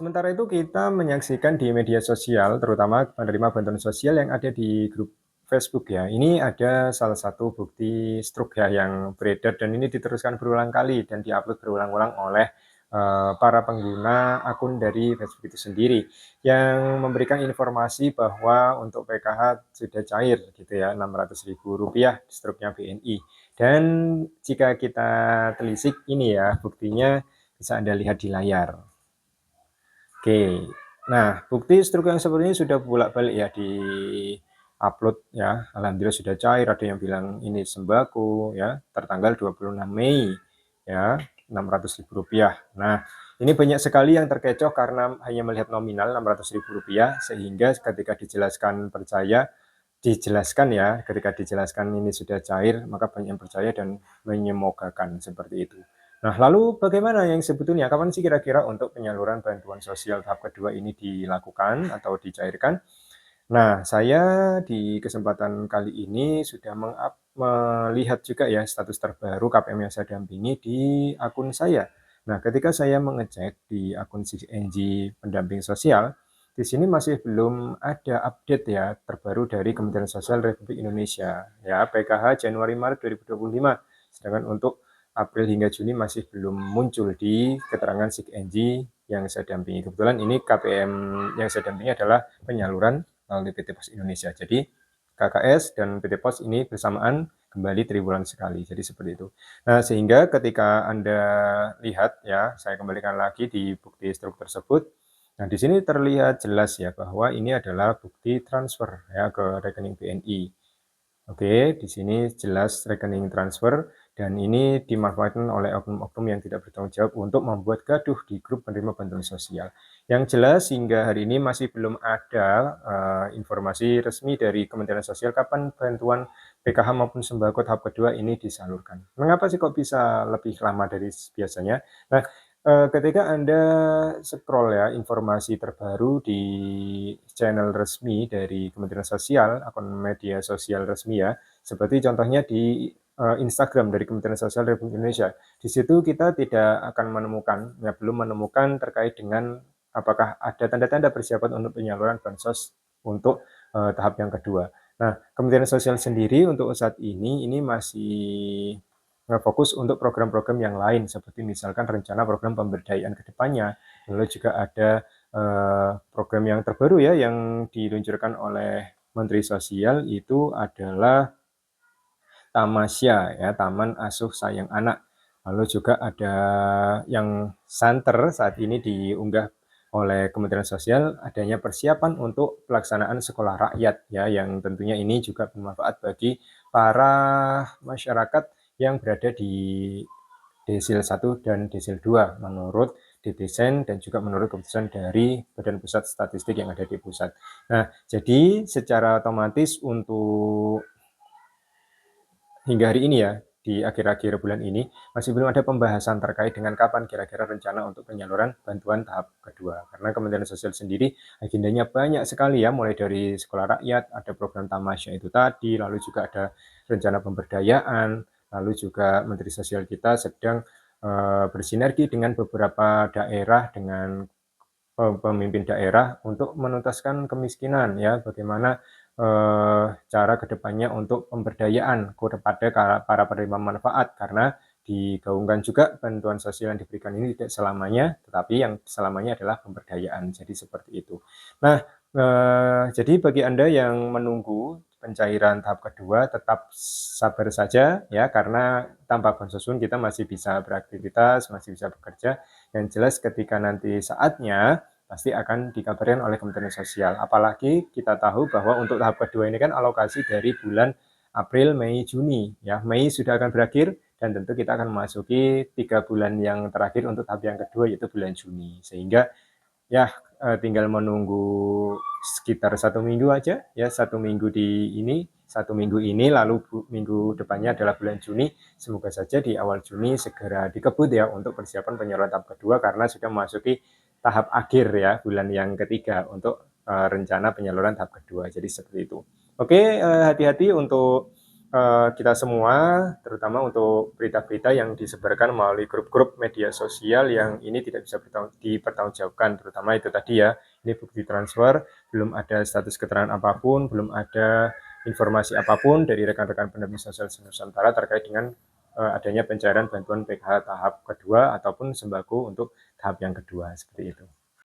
Sementara itu kita menyaksikan di media sosial, terutama penerima bantuan sosial yang ada di grup Facebook ya. Ini ada salah satu bukti struk ya yang beredar dan ini diteruskan berulang kali dan diupload berulang-ulang oleh para pengguna akun dari Facebook itu sendiri yang memberikan informasi bahwa untuk PKH sudah cair gitu ya, Rp600.000 struknya BNI. Dan jika kita telisik ini ya buktinya bisa Anda lihat di layar. Oke, nah bukti struktur yang seperti ini sudah bolak-balik ya di-upload ya, alhamdulillah sudah cair, ada yang bilang ini sembako ya, tertanggal 26 Mei ya, Rp600.000. Nah, ini banyak sekali yang terkecoh karena hanya melihat nominal Rp600.000 sehingga ketika dijelaskan ya, ketika dijelaskan ini sudah cair, maka banyak yang percaya dan menyemogakan seperti itu. Nah, lalu bagaimana yang sebetulnya, kapan sih kira-kira untuk penyaluran bantuan sosial tahap kedua ini dilakukan atau dicairkan? Nah, saya di kesempatan kali ini sudah melihat juga ya status terbaru KPM yang saya dampingi di akun saya. Nah, ketika saya mengecek di akun CNG pendamping sosial, di sini masih belum ada update ya terbaru dari Kementerian Sosial Republik Indonesia ya PKH Januari Maret 2025. Sedangkan untuk April hingga Juni masih belum muncul di keterangan SIGNG yang saya dampingi. Kebetulan ini KPM yang saya dampingi adalah penyaluran melalui PT Pos Indonesia. Jadi KKS dan PT Pos ini bersamaan kembali triwulan sekali. Jadi seperti itu. Nah, sehingga ketika Anda lihat ya, saya kembalikan lagi di bukti struk tersebut. Nah, di sini terlihat jelas ya bahwa ini adalah bukti transfer ya ke rekening BNI. Oke, di sini jelas rekening transfer dan ini dimanfaatkan oleh oknum-oknum yang tidak bertanggung jawab untuk membuat gaduh di grup penerima bantuan sosial. Yang jelas hingga hari ini masih belum ada informasi resmi dari Kementerian Sosial kapan bantuan PKH maupun sembako tahap kedua ini disalurkan. Mengapa sih kok bisa lebih lama dari biasanya? Nah, ketika Anda scroll ya informasi terbaru di channel resmi dari Kementerian Sosial, akun media sosial resmi ya, seperti contohnya di Instagram dari Kementerian Sosial Republik Indonesia. Di situ kita tidak akan menemukan, ya belum menemukan terkait dengan apakah ada tanda-tanda persiapan untuk penyaluran bansos untuk tahap yang kedua. Nah, Kementerian Sosial sendiri untuk saat ini masih fokus untuk program-program yang lain seperti misalkan rencana program pemberdayaan ke depannya. Lalu juga ada program yang terbaru ya yang diluncurkan oleh Menteri Sosial itu adalah Tamasya ya, Taman Asuh Sayang Anak. Lalu juga ada yang santer saat ini diunggah oleh Kementerian Sosial adanya persiapan untuk pelaksanaan sekolah rakyat ya yang tentunya ini juga bermanfaat bagi para masyarakat yang berada di Desil 1 dan Desil 2 menurut didesain dan juga menurut keputusan dari Badan Pusat Statistik yang ada di pusat. Nah, jadi secara otomatis untuk hingga hari ini ya, di akhir-akhir bulan ini, masih belum ada pembahasan terkait dengan kapan kira-kira rencana untuk penyaluran bantuan tahap kedua. Karena Kementerian Sosial sendiri agendanya banyak sekali ya, mulai dari sekolah rakyat, ada program Tamasya itu tadi, lalu juga ada rencana pemberdayaan, lalu juga Menteri Sosial kita sedang bersinergi dengan beberapa daerah, dengan pemimpin daerah untuk menuntaskan kemiskinan ya, bagaimana cara kedepannya untuk pemberdayaan kepada para penerima manfaat karena digaungkan juga bantuan sosial yang diberikan ini tidak selamanya, tetapi yang selamanya adalah pemberdayaan. Jadi seperti itu. Nah, jadi bagi Anda yang menunggu pencairan tahap kedua tetap sabar saja ya karena tanpa bansos pun kita masih bisa beraktivitas, masih bisa bekerja. Yang jelas ketika nanti saatnya pasti akan dikabarkan oleh Kementerian Sosial. Apalagi kita tahu bahwa untuk tahap kedua ini kan alokasi dari bulan April, Mei, Juni. Ya, Mei sudah akan berakhir dan tentu kita akan memasuki 3 bulan yang terakhir untuk tahap yang kedua yaitu bulan Juni. Sehingga ya tinggal menunggu sekitar 1 minggu aja ya 1 minggu satu minggu ini lalu minggu depannya adalah bulan Juni. Semoga saja di awal Juni segera dikebut ya untuk persiapan penyaluran tahap kedua karena sudah memasuki tahap akhir ya bulan yang ketiga untuk rencana penyaluran tahap kedua. Jadi seperti itu. Oke, hati-hati untuk kita semua, terutama untuk berita-berita yang disebarkan melalui grup-grup media sosial yang ini tidak bisa dipertanggungjawabkan, terutama itu tadi ya, ini bukti transfer, belum ada status keterangan apapun, belum ada informasi apapun dari rekan-rekan pendamping sosial Nusantara terkait dengan adanya pencairan bantuan PKH tahap kedua ataupun sembako untuk tahap yang kedua, seperti itu.